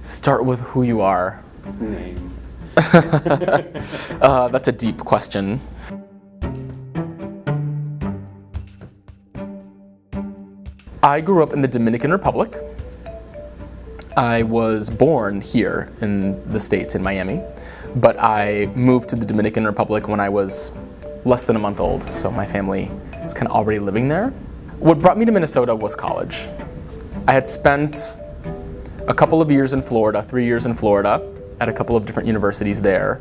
Start with who you are. Name. That's a deep question. I grew up in the Dominican Republic. I was born here in the States, in Miami, but I moved to the Dominican Republic when I was less than a month old, so my family is kind of already living there. What brought me to Minnesota was college. I had spent a couple of years in Florida, 3 years in Florida, at a couple of different universities there,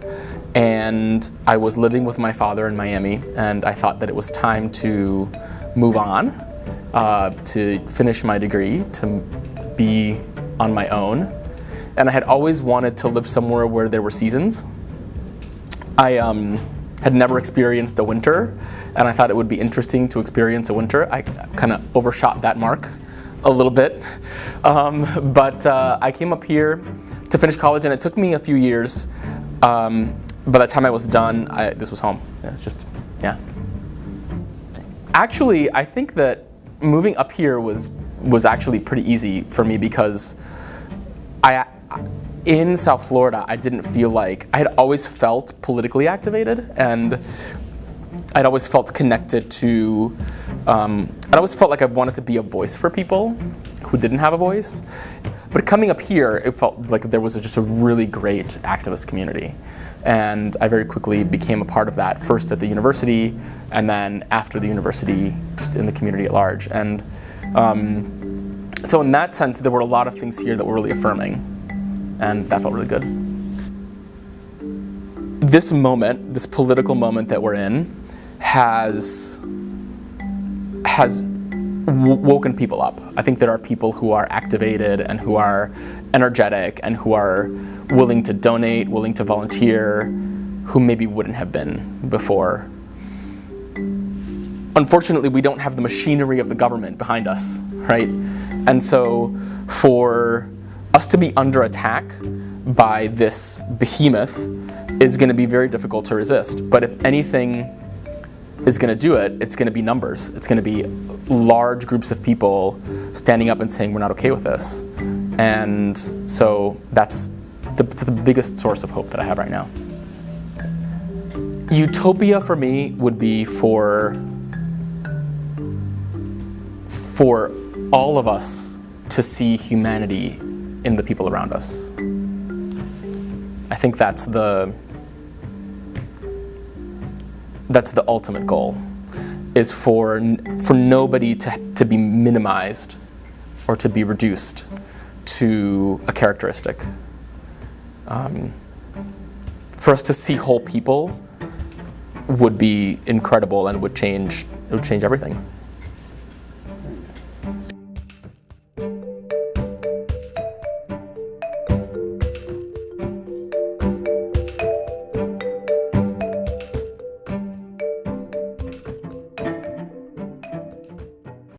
and I was living with my father in Miami, and I thought that it was time to move on, to finish my degree, to be on my own. And I had always wanted to live somewhere where there were seasons. I had never experienced a winter, and I thought it would be interesting to experience a winter. I kind of overshot that mark a little bit, but I came up here to finish college, and it took me a few years. By the time I was done, this was home. It's just, yeah. Actually, I think that moving up here was actually pretty easy for me because in South Florida, I didn't feel like, I had always felt politically activated, and I'd always felt connected to, I'd always felt like I wanted to be a voice for people who didn't have a voice. But coming up here, it felt like there was just a really great activist community. And I very quickly became a part of that, first at the university, and then after the university, just in the community at large. And so in that sense, there were a lot of things here that were really affirming, and that felt really good. This moment, this political moment that we're in, has woken people up. I think there are people who are activated and who are energetic and who are willing to donate, willing to volunteer, who maybe wouldn't have been before. Unfortunately, we don't have the machinery of the government behind us, right? And so for us to be under attack by this behemoth is going to be very difficult to resist. But if anything is going to do it, it's going to be numbers. It's going to be large groups of people standing up and saying, we're not okay with this. And so that's the biggest source of hope that I have right now. Utopia for me would be for all of us to see humanity in the people around us. I think that's the ultimate goal, is for nobody to be minimized or to be reduced to a characteristic. For us to see whole people would be incredible and would change everything.